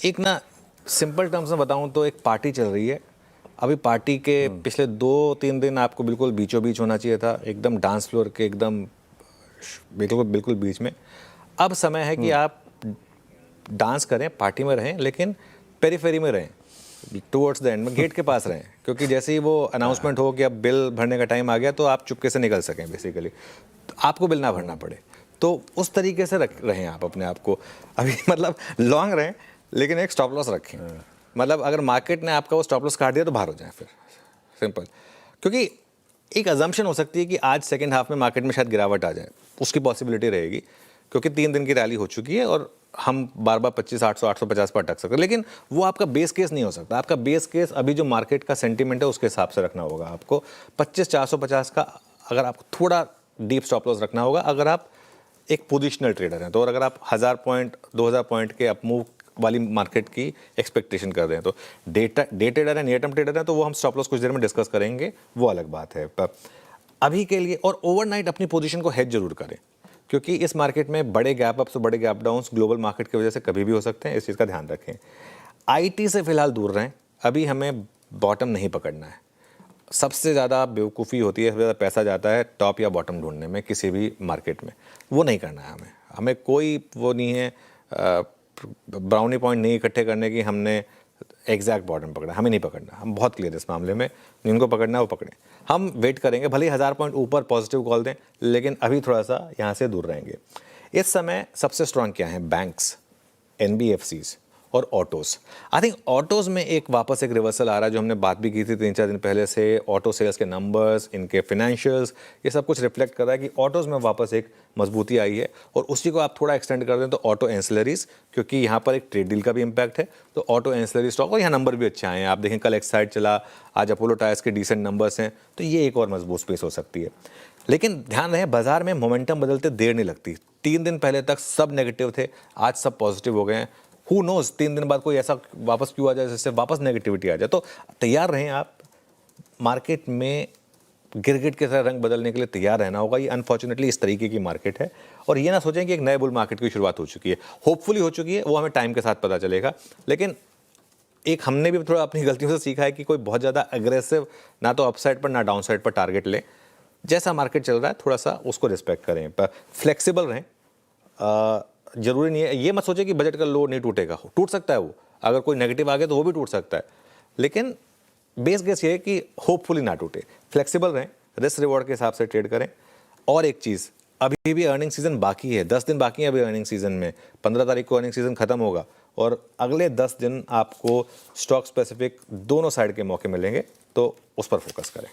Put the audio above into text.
एक ना simple terms में बताऊं तो एक पार्टी चल रही है अभी। पार्टी के पिछले 2-3 दिन आपको बिल्कुल बीचों बीच होना चाहिए था, एकदम डांस फ्लोर के एकदम बिल्कुल बिल्कुल बीच में। अब समय है कि आप डांस करें, पार्टी में रहें, लेकिन पेरीफेरी में रहें, टुवर्ड्स द एंड में, गेट के पास रहें, क्योंकि जैसे ही वो अनाउंसमेंट हो कि अब बिल भरने का टाइम आ गया तो आप चुपके से निकल सकें बेसिकली, तो आपको बिल ना भरना पड़े। तो उस तरीके से रहें आप अपने आप को अभी मतलब लॉन्ग रहें, लेकिन एक स्टॉप लॉस रखें। मतलब अगर मार्केट ने आपका वो स्टॉप लॉस काट दिया तो बाहर हो जाए फिर, सिंपल। क्योंकि एक अजम्पशन हो सकती है कि आज सेकंड हाफ में मार्केट में शायद गिरावट आ जाए, उसकी पॉसिबिलिटी रहेगी, क्योंकि 3 दिन की रैली हो चुकी है और हम बार बार 25, 800, 850 पर अटक सकते हैं। लेकिन वो आपका बेस केस नहीं हो सकता। आपका बेस केस अभी जो मार्केट का सेंटीमेंट है उसके हिसाब से रखना होगा आपको। 25, 450 का अगर आपको थोड़ा डीप स्टॉप लॉस रखना होगा अगर आप एक पोजिशनल ट्रेडर हैं तो। और अगर आप 1000 पॉइंट 2000 पॉइंट के अपमूव वाली मार्केट की एक्सपेक्टेशन कर रहे हैं तो डे ट्रेडर है, नियर टर्म ट्रेडर है, तो वो हम स्टॉप लॉस कुछ देर में डिस्कस करेंगे, वो अलग बात है। पर अभी के लिए और ओवरनाइट अपनी पोजीशन को हेज जरूर करें, क्योंकि इस मार्केट में बड़े गैप अप्स और बड़े गैप डाउन्स ग्लोबल मार्केट की वजह से कभी भी हो सकते हैं, इस चीज़ का ध्यान रखें। आईटी से फिलहाल दूर रहें, अभी हमें बॉटम नहीं पकड़ना है। सबसे ज़्यादा बेवकूफ़ी होती है, सबसे ज़्यादा पैसा जाता है टॉप या बॉटम ढूंढने में किसी भी मार्केट में, वो नहीं करना है हमें। हमें कोई वो नहीं है ब्राउनी पॉइंट नहीं इकट्ठे करने की, हमने एग्जैक्ट बॉटम पकड़ा, हमें नहीं पकड़ना। हम बहुत क्लियर इस मामले में, जिनको पकड़ना है वो पकड़ें। हम वेट करेंगे, भले ही 1000 पॉइंट ऊपर पॉजिटिव कॉल दें, लेकिन अभी थोड़ा सा यहाँ से दूर रहेंगे। इस समय सबसे स्ट्रांग क्या है? बैंक्स, NBFCs और ऑटोज़। आई थिंक ऑटोज़ में एक वापस एक रिवर्सल आ रहा है, जो हमने बात भी की थी 3-4 दिन पहले से। ऑटो सेल्स के नंबर्स, इनके फिनेंशियल्स, ये सब कुछ रिफ्लेक्ट कर रहा है कि ऑटोज़ में वापस एक मजबूती आई है। और उसी को आप थोड़ा एक्सटेंड कर दें तो ऑटो एंसिलरीज, क्योंकि यहाँ पर एक ट्रेड डील का भी इम्पैक्ट है, तो ऑटो एंसिलरी स्टॉक, और यहाँ नंबर भी अच्छे आए हैं। आप देखें कल एक्साइड चला, आज अपोलो टायर्स के डिसेंट नंबर्स हैं, तो ये एक और मजबूत स्पेस हो सकती है। लेकिन ध्यान रहे, बाजार में मोमेंटम बदलते देर नहीं लगती। 3 दिन पहले तक सब नेगेटिव थे, आज सब पॉजिटिव हो गए हैं। हु नोज 3 दिन बाद कोई ऐसा वापस क्यों आ जाए जिससे वापस नेगेटिविटी आ जाए। तो तैयार रहें आप, मार्केट में गिरगिट के तरह रंग बदलने के लिए तैयार रहना होगा। ये अनफॉर्चुनेटली इस तरीके की मार्केट है, और ये ना सोचें कि एक नए बुल मार्केट की शुरुआत हो चुकी है। होपफुली हो चुकी है, वो हमें टाइम के साथ पता चलेगा। लेकिन एक हमने भी थोड़ा अपनी गलतियों से सीखा है कि कोई बहुत ज़्यादा अग्रेसिव ना तो अपसाइड पर ना डाउन साइड पर टारगेट लें। जैसा मार्केट चल रहा है थोड़ा सा उसको रिस्पेक्ट करें, पर फ्लेक्सिबल रहें। जरूरी नहीं है, ये मत सोचे कि बजट का लो नहीं टूटेगा, टूट सकता है वो। अगर कोई नेगेटिव आ गया तो वो भी टूट सकता है, लेकिन बेस केस ये है कि होपफुली ना टूटे। फ्लेक्सिबल रहें, रिस्क रिवॉर्ड के हिसाब से ट्रेड करें। और एक चीज़, अभी भी अर्निंग सीजन बाकी है, 10 दिन बाकी है अभी अर्निंग सीजन में। 15 तारीख को अर्निंग सीजन खत्म होगा, और अगले 10 दिन आपको स्टॉक स्पेसिफिक दोनों साइड के मौके मिलेंगे, तो उस पर फोकस करें।